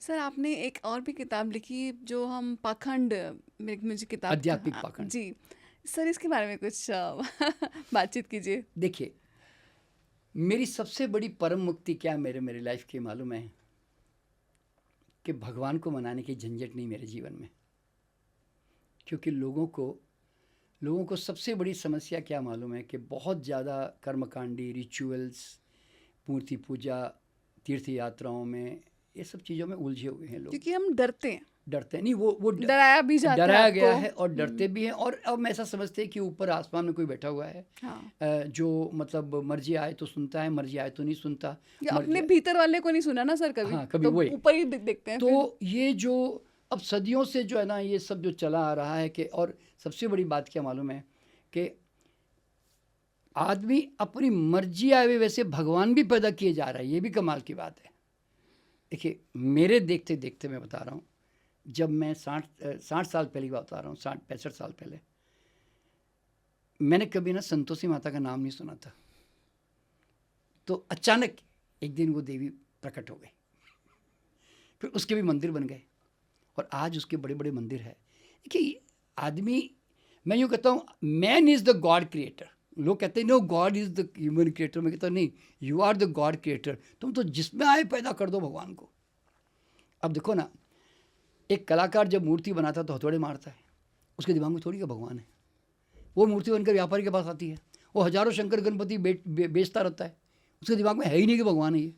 Sir आपने एक और भी किताब लिखी जो हम पाखंड, मुझे किताब आध्यात्मिक पाखंड। जी, सर इसके बारे में कुछ बातचीत कीजिए। देखिए, मेरी सबसे बड़ी परम मुक्ति क्या है मेरे लाइफ की मालूम है? कि भगवान को मनाने की झंझट नहीं मेरे जीवन में। क्योंकि लोगों को सबसे बड़ी समस्या क्या मालूम है? कि बहुत ज़्यादा कर्मकांडी रिचुअल्स, मूर्ति पूजा, तीर्थ यात्राओं में, ये सब चीज़ों में उलझे हुए हैं लोग। क्योंकि हम डरते हैं, डरते नहीं, वो डराया भी जाता है डराया गया आपको। है और डरते भी हैं। और अब हम ऐसा समझते हैं कि ऊपर आसमान में कोई बैठा हुआ है, हाँ, जो मतलब मर्जी आए तो सुनता है, मर्जी आए तो नहीं सुनता। या मर्जी अपने भीतर वाले को नहीं सुना ना सर कभी, हाँ, कभी तो वही। ऊपर ही देखते हैं फिर। तो ये जो अब सदियों से जो है ना, ये सब जो चला आ रहा है कि, और सबसे बड़ी बात क्या मालूम है? कि आदमी अपनी मर्जी आए हुए वैसे भगवान भी पैदा किए जा रहा है। ये भी कमाल की बात है। देखिए, मेरे देखते देखते मैं बता रहा हूँ, जब मैं 60 साल पहले की बात बता रहा हूँ, 65 साल पहले, मैंने कभी ना संतोषी माता का नाम नहीं सुना था। तो अचानक एक दिन वो देवी प्रकट हो गई, फिर उसके भी मंदिर बन गए और आज उसके बड़े बड़े मंदिर है। देखिए, आदमी, मैं यूँ कहता हूँ, man is the god creator. लोग कहते हैं no, god is the human creator. मैं कहता हूँ नहीं, you are the god creator. तुम तो जिसमें आए पैदा कर दो भगवान को। अब देखो ना, एक कलाकार जब मूर्ति बनाता है तो हथौड़े मारता है, उसके दिमाग में थोड़ी का भगवान है। वो मूर्ति बनकर व्यापारी के पास आती है, वो हजारों शंकर गणपति बेचता रहता है, उसके दिमाग में है ही नहीं कि भगवान है ये।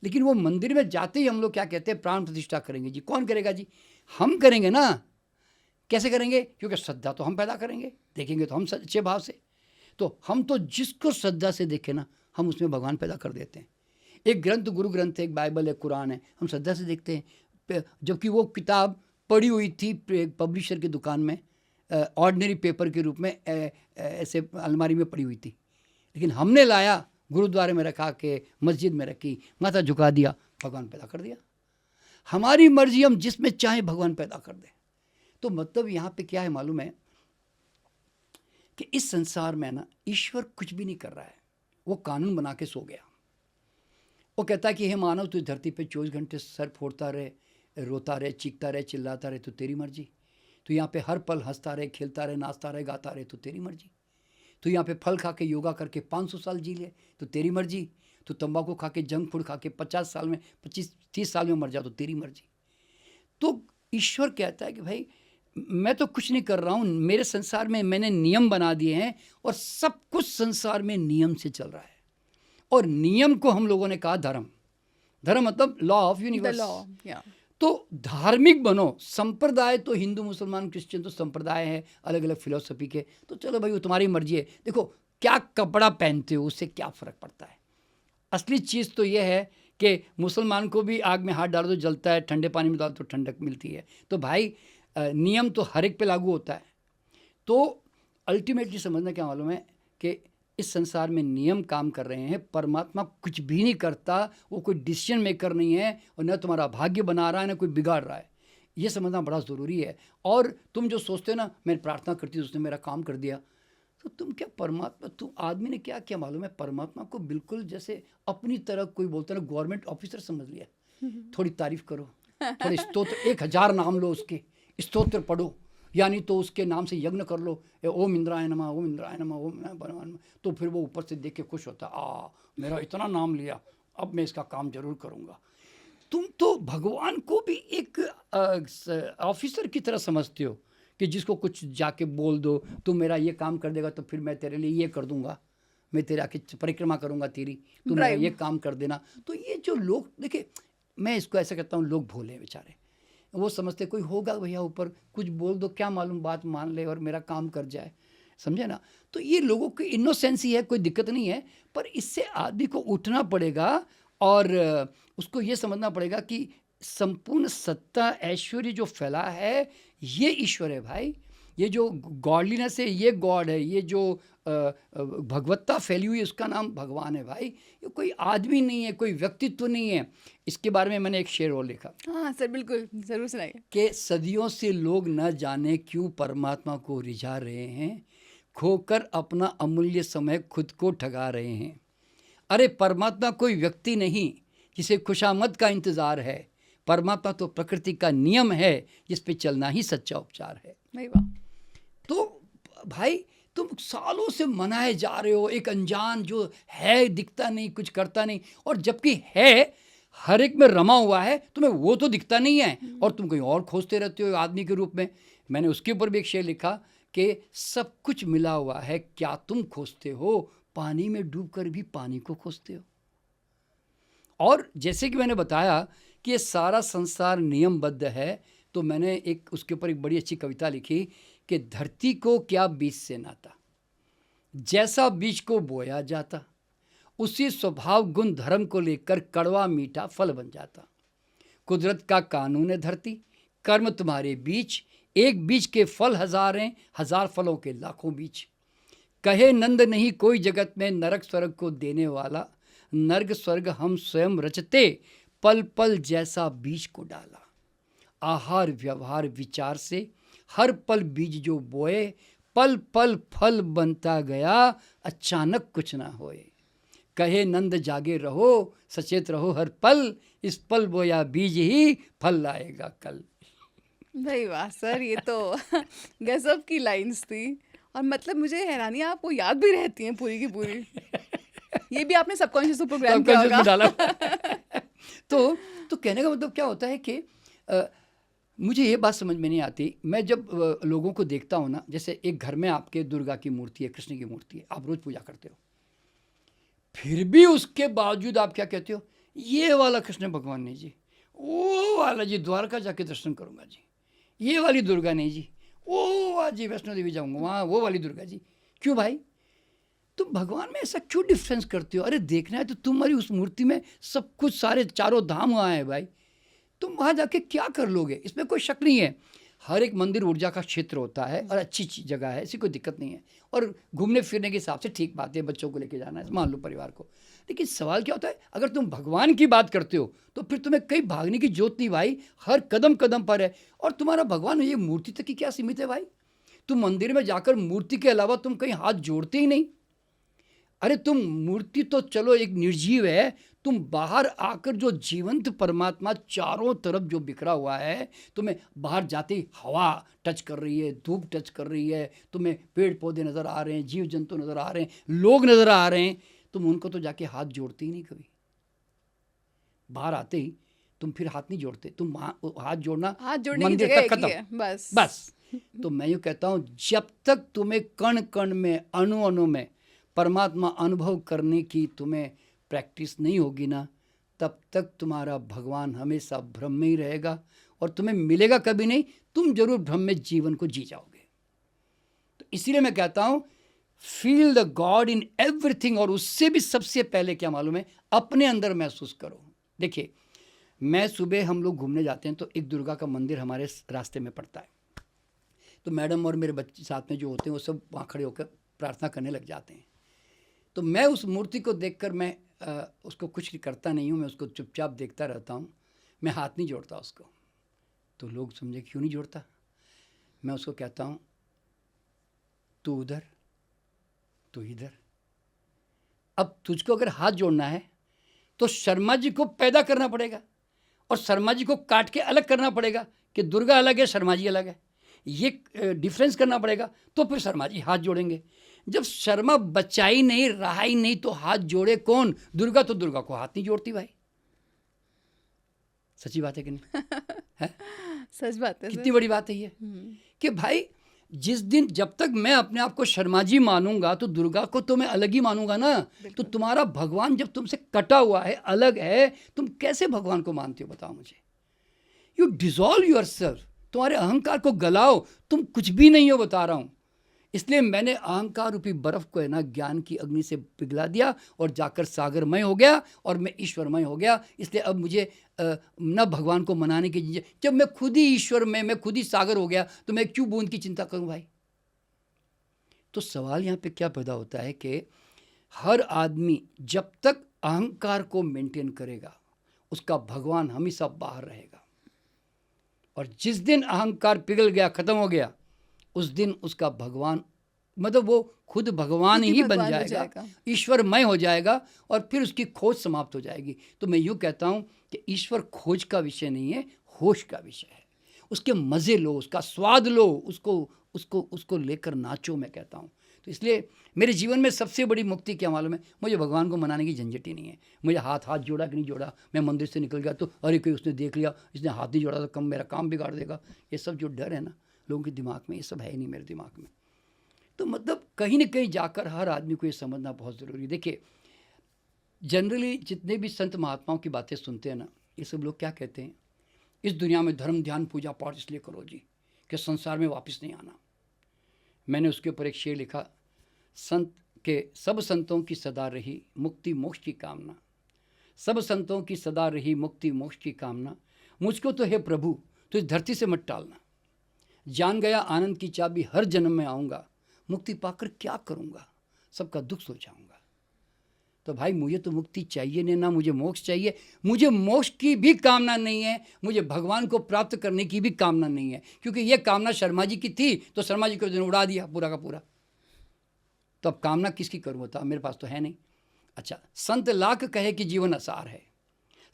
लेकिन वो मंदिर में जाते ही हम लोग क्या कहते हैं? प्राण प्रतिष्ठा करेंगे जी। कौन करेगा जी? हम करेंगे ना। कैसे करेंगे? क्योंकि श्रद्धा तो हम पैदा करेंगे, देखेंगे तो हम सच्चे भाव से। तो हम तो जिसको श्रद्धा से देखें ना, हम उसमें भगवान पैदा कर देते हैं। एक ग्रंथ, गुरु ग्रंथ है, एक बाइबल है, कुरान है, हम श्रद्धा से देखते हैं। जबकि वो किताब पड़ी हुई थी पब्लिशर की दुकान में, ऑर्डिनरी पेपर के रूप में, ऐसे अलमारी में पड़ी हुई थी। लेकिन हमने लाया, गुरुद्वारे में रखा के, मस्जिद में रखी, माथा झुका दिया, भगवान पैदा कर दिया। हमारी मर्जी, हम जिसमें चाहे भगवान पैदा कर दें। तो मतलब यहाँ पे क्या है मालूम है? कि इस संसार में ना ईश्वर कुछ भी नहीं कर रहा है, वो कानून बना के सो गया। वो कहता है कि हे मानव, तू धरती पे 24 घंटे सर फोड़ता रहे, रोता रहे, चीखता रहे, चिल्लाता रहे, तो तेरी मर्जी। तो यहाँ पे हर पल हंसता रहे, खेलता रहे, नाचता रहे, गाता रहे, तो तेरी मर्जी। तो यहाँ पे फल खा के, योगा करके 500 साल जी ले, तो तेरी मर्जी। तो तंबाकू खा के, जंक फूड खा के 50 साल में, 25-30 साल में मर जा, तो तेरी मर्जी। तो ईश्वर कहता है कि भाई, मैं तो कुछ नहीं कर रहा हूँ, मेरे संसार में मैंने नियम बना दिए हैं और सब कुछ संसार में नियम से चल रहा है। और नियम को हम लोगों ने कहा धर्म। धर्म मतलब law of the universe. Law, या तो धार्मिक बनो। संप्रदाय तो हिंदू, मुसलमान, क्रिश्चियन तो संप्रदाय है, अलग अलग फिलोसफी के। तो चलो भाई, वो तुम्हारी मर्जी है। देखो, क्या कपड़ा पहनते हो उससे क्या फ़र्क पड़ता है? असली चीज़ तो ये है कि मुसलमान को भी आग में हाथ डालो तो जलता है, ठंडे पानी में डालो तो ठंडक मिलती है। तो भाई, नियम तो हर एक पे लागू होता है। तो अल्टीमेटली समझना क्या मालूम है? कि इस संसार में नियम काम कर रहे हैं, परमात्मा कुछ भी नहीं करता। वो कोई डिसीजन मेकर नहीं है, और न तुम्हारा भाग्य बना रहा है, न कोई बिगाड़ रहा है। ये समझना बड़ा ज़रूरी है। और तुम जो सोचते हो ना, मैं प्रार्थना करती हूँ, उसने मेरा काम कर दिया, तो तुम क्या परमात्मा, तुम आदमी ने क्या क्या मालूम है? परमात्मा को बिल्कुल जैसे अपनी तरह, कोई बोलता है ना, गवर्नमेंट ऑफिसर समझ लिया। थोड़ी तारीफ करो, थोड़े स्तोत्र, 1000 नाम लो उसके, स्तोत्र पढ़ो, यानी तो उसके नाम से यज्ञ कर लो, ओम इंद्राय नमः, ओम इंद्राय नमः, ओम नमः। तो फिर वो ऊपर से देख के खुश होता, मेरा इतना नाम लिया, अब मैं इसका काम जरूर करूँगा। तुम तो भगवान को भी एक ऑफिसर की तरह समझते हो, कि जिसको कुछ जाके बोल दो, तुम मेरा ये काम कर देगा तो फिर मैं तेरे लिए ये कर दूंगा, मैं तेरे आके परिक्रमा करूंगा तेरी, तू मेरा ये ब्राइब। काम कर देना। तो ये जो लोग, देखिए, मैं इसको ऐसा कहता हूँ, लोग भोले हैं बेचारे। वो समझते कोई होगा भैया ऊपर, कुछ बोल दो, क्या मालूम बात मान ले और मेरा काम कर जाए, समझे ना? तो ये लोगों की इनोसेंस ही है, कोई दिक्कत नहीं है। पर इससे आदमी को उठना पड़ेगा और उसको ये समझना पड़ेगा कि संपूर्ण सत्ता, ऐश्वर्य जो फैला है, ये ईश्वर है भाई। ये जो गॉडलीनेस है, ये गॉड है। ये जो भगवत्ता फैली हुई है, उसका नाम भगवान है भाई। ये कोई आदमी नहीं है, कोई व्यक्तित्व नहीं है। इसके बारे में मैंने एक शेर और लिखा हाँ सर, बिल्कुल ज़रूर सुनाइए। कि सदियों से लोग न जाने क्यों परमात्मा को रिझा रहे हैं, खोकर अपना अमूल्य समय खुद को ठगा रहे हैं। अरे परमात्मा कोई व्यक्ति नहीं जिसे खुशामद का इंतज़ार है, परमात्मा तो प्रकृति का नियम है जिस पे चलना ही सच्चा उपचार है। वही वाह। तो भाई तुम सालों से मनाए जा रहे हो एक अनजान जो है, दिखता नहीं, कुछ करता नहीं, और जबकि है हर एक में रमा हुआ है, तुम्हें वो तो दिखता नहीं है और तुम कहीं और खोजते रहते हो आदमी के रूप में। मैंने उसके ऊपर भी एक शेर लिखा कि सब कुछ मिला हुआ है, क्या तुम खोजते हो, पानी में डूबकर भी पानी को खोजते हो। और जैसे कि मैंने बताया कि ये सारा संसार नियमबद्ध है, तो मैंने एक उसके ऊपर एक बड़ी अच्छी कविता लिखी कि धरती को क्या बीज से नाता, जैसा बीज को बोया जाता उसी स्वभाव गुण धर्म को लेकर कड़वा मीठा फल बन जाता। कुदरत का कानून है धरती, कर्म तुम्हारे बीच, एक बीज के फल हजारें, हजार फलों के लाखों बीज। कहे नंद नहीं कोई जगत में नरक स्वर्ग को देने वाला, नर्क स्वर्ग हम स्वयं रचते, पल पल जैसा बीज को डाला। आहार व्यवहार विचार से हर पल बीज जो बोए, पल पल फल बनता गया, अचानक कुछ ना होए। कहे नंद जागे रहो, सचेत रहो हर पल, इस पल बोया बीज ही फल लाएगा कल। भाई वाह सर, ये तो गजब की लाइंस थी। और मतलब मुझे हैरानी है, आपको याद भी रहती हैं पूरी की पूरी। ये भी आपने सबकॉन्शियस प्रोग्राम किया सबकॉन्शियस में डाला। होगा। तो कहने का मतलब क्या होता है कि मुझे ये बात समझ में नहीं आती। मैं जब लोगों को देखता हूँ ना, जैसे एक घर में आपके दुर्गा की मूर्ति है, कृष्ण की मूर्ति है, आप रोज पूजा करते हो, फिर भी उसके बावजूद आप क्या कहते हो, ये वाला कृष्ण भगवान नहीं जी, वो वाला जी द्वारका जाके दर्शन करूंगा जी, ये वाली दुर्गा नहीं जी, वो आज जी वैष्णो देवी जाऊंगा वहाँ, वो वाली दुर्गा जी। क्यों भाई, तुम भगवान में ऐसा क्यों डिफरेंस करते हो? अरे देखना है तो तुम्हारी उस मूर्ति में सब कुछ, सारे चारों धाम वहाँ है भाई, तुम वहाँ जाके क्या कर लोगे, इसमें कोई शक नहीं है। हर एक मंदिर ऊर्जा का क्षेत्र होता है और अच्छी जगह है, ऐसी कोई दिक्कत नहीं है, और घूमने फिरने के हिसाब से ठीक बात है, बच्चों को लेके जाना है, मान लो परिवार को। लेकिन सवाल क्या होता है, अगर तुम भगवान की बात करते हो तो फिर तुम्हें कहीं भागने की जरूरत नहीं भाई, हर कदम कदम पर है। और तुम्हारा भगवान ये मूर्ति तक ही क्या सीमित है भाई, तुम मंदिर में जाकर मूर्ति के अलावा तुम कहीं हाथ जोड़ते ही नहीं। अरे तुम मूर्ति तो चलो एक निर्जीव है, तुम बाहर आकर जो जीवंत परमात्मा चारों तरफ जो बिखरा हुआ है, तुम्हें बाहर जाते ही हवा टच कर रही है, धूप टच कर रही है, तुम्हें पेड़ पौधे नज़र आ रहे हैं, जीव जंतु नज़र आ रहे हैं, लोग नज़र आ रहे हैं, तुम उनको तो जाके हाथ जोड़ते ही नहीं कभी। बाहर आते ही तुम फिर हाथ नहीं जोड़ते, तुम हाथ जोड़ना हाथ जोड़ने की मंदिर जगह तक एक ही खत्म, है, बस बस। तो मैं यूँ कहता हूँ, जब तक तुम्हें कण कण में, अणु अणु में परमात्मा अनुभव करने की तुम्हें प्रैक्टिस नहीं होगी ना, तब तक तुम्हारा भगवान हमेशा भ्रम में ही रहेगा और तुम्हें मिलेगा कभी नहीं, तुम जरूर भ्रम में जीवन को जी जाओगे। तो इसीलिए मैं कहता हूँ, feel the God in everything, और उससे भी सबसे पहले क्या मालूम है, अपने अंदर महसूस करो। देखिए, मैं सुबह हम लोग घूमने जाते हैं तो एक दुर्गा का मंदिर हमारे रास्ते में पड़ता है, तो मैडम और मेरे बच्चे साथ में जो होते हैं वो सब वहाँ खड़े होकर प्रार्थना करने लग जाते हैं। तो मैं उस मूर्ति को देखकर मैं उसको कुछ करता नहीं हूँ, मैं उसको चुपचाप देखता रहता हूँ, मैं हाथ नहीं जोड़ता उसको। तो लोग समझे क्यों नहीं जोड़ता, मैं उसको कहता हूँ, तू उधर तू इधर। अब तुझको अगर हाथ जोड़ना है तो शर्मा जी को पैदा करना पड़ेगा और शर्मा जी को काट के अलग करना पड़ेगा कि दुर्गा अलग है, शर्मा जी अलग है, ये डिफरेंस करना पड़ेगा, तो फिर शर्मा जी हाथ जोड़ेंगे। जब शर्मा बचा ही नहीं, रहा ही नहीं, तो हाथ जोड़े कौन? दुर्गा तो दुर्गा को हाथ नहीं जोड़ती भाई। सच्ची बात है कि नहीं? है? सच बात है कितनी बड़ी बात है ये कि भाई, जिस दिन जब तक मैं अपने आप को शर्मा जी मानूंगा तो दुर्गा को तो मैं अलग ही मानूंगा ना। तो तुम्हारा भगवान जब तुमसे कटा हुआ है, अलग है, तुम कैसे भगवान को मानते हो बताओ मुझे? यू डिजॉल्व योरसेल्फ, तुम्हारे अहंकार को गलाओ, तुम कुछ भी नहीं हो, बता रहा हूं। इसलिए मैंने अहंकार रूपी बर्फ को है ना ज्ञान की अग्नि से पिघला दिया और जाकर सागरमय हो गया और मैं ईश्वरमय हो गया। इसलिए अब मुझे न भगवान को मनाने की, जब मैं खुद ही ईश्वर में, मैं खुद ही सागर हो गया, तो मैं क्यों बूंद की चिंता करूं भाई? तो सवाल यहाँ पे क्या पैदा होता है कि हर आदमी जब तक अहंकार को मेंटेन करेगा, उसका भगवान हमेशा बाहर रहेगा, और जिस दिन अहंकार पिघल गया, खत्म हो गया, उस दिन उसका भगवान मतलब वो खुद भगवान खुद ही ही बन भगवान हो जाएगा, जाएगा। ईश्वरमय हो जाएगा और फिर उसकी खोज समाप्त हो जाएगी। तो मैं यूँ कहता हूँ कि ईश्वर खोज का विषय नहीं है, होश का विषय है। उसके मज़े लो, उसका स्वाद लो, उसको लेकर नाचो, मैं कहता हूँ। तो इसलिए मेरे जीवन में सबसे बड़ी मुक्ति क्या मालूम है, मुझे भगवान को मनाने की झंझट ही नहीं है। मुझे हाथ जोड़ा कि नहीं जोड़ा, मैं मंदिर से निकल गया तो अरे कोई उसने देख लिया, इसने हाथ नहीं जोड़ा तो कम मेरा काम बिगाड़ देगा, ये सब जो डर है ना लोगों के दिमाग में, ये सब है ही नहीं मेरे दिमाग में। तो मतलब कहीं ना कहीं जाकर हर आदमी को ये समझना बहुत ज़रूरी है। देखिए जनरली जितने भी संत महात्माओं की बातें सुनते हैं ना, ये सब लोग क्या कहते हैं, इस दुनिया में धर्म ध्यान पूजा पाठ इसलिए करो जी कि संसार में वापस नहीं आना। मैंने उसके ऊपर एक शेर लिखा, संत के सब संतों की सदा रही मुक्ति मोक्ष की कामना, सब संतों की सदा रही मुक्ति मोक्ष की कामना, मुझको तो है प्रभु तो इस धरती से मत टालना, जान गया आनंद की चाबी हर जन्म में आऊँगा, मुक्ति पाकर क्या करूँगा, सबका दुख सुलझाऊँगा। तो भाई मुझे तो मुक्ति चाहिए नहीं, ना मुझे मोक्ष चाहिए, मुझे मोक्ष की भी कामना नहीं है, मुझे भगवान को प्राप्त करने की भी कामना नहीं है, क्योंकि ये कामना शर्मा जी की थी तो शर्मा जी को दिन उड़ा दिया पूरा का पूरा। तो अब कामना किसकी करूँ बता, मेरे पास तो है नहीं। अच्छा, संत लाख कहे कि जीवन असार है,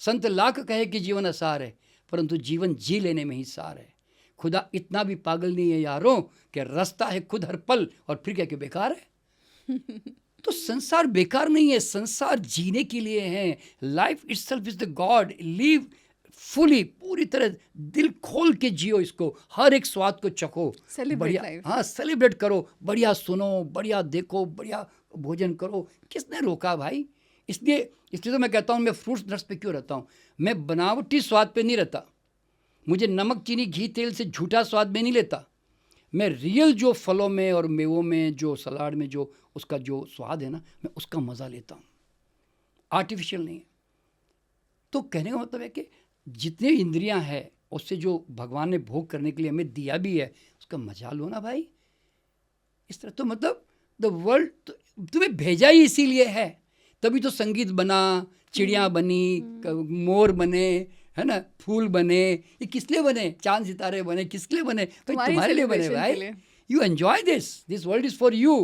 संत लाख कहे कि जीवन असार है, परंतु जीवन जी लेने में ही सार है। खुदा इतना भी पागल नहीं है यारों कि रास्ता है खुद हर पल और फिर क्या कि बेकार है। तो संसार बेकार नहीं है, संसार जीने के लिए है। Life itself is the God, live fully, पूरी तरह दिल खोल के जियो इसको, हर एक स्वाद को चखो, बढ़िया, हाँ सेलिब्रेट करो, बढ़िया सुनो, बढ़िया देखो, बढ़िया भोजन करो। किसने रोका भाई? इसलिए तो मैं कहता हूँ मैं फ्रूट्स नट्स पे क्यों रहता हूँ, मैं बनावटी स्वाद पे नहीं रहता, मुझे नमक चीनी घी तेल से झूठा स्वाद में नहीं लेता, मैं रियल जो फलों में और मेवों में, जो सलाद में जो उसका जो स्वाद है ना, मैं उसका मज़ा लेता हूँ, आर्टिफिशियल नहीं है। तो कहने का मतलब है कि जितने इंद्रियां हैं उससे जो भगवान ने भोग करने के लिए हमें दिया भी है, उसका मजा लो ना भाई। इस तरह तो मतलब द वर्ल्ड तुम्हें भेजा ही इसीलिए है, तभी तो संगीत बना, चिड़िया बनी, मोर बने, है ना, फूल बने, ये किस लिए बने, चांद सितारे बने, किस लिए बने? भाई तुम्हारे लिए बने भाई। You enjoy this world is for you.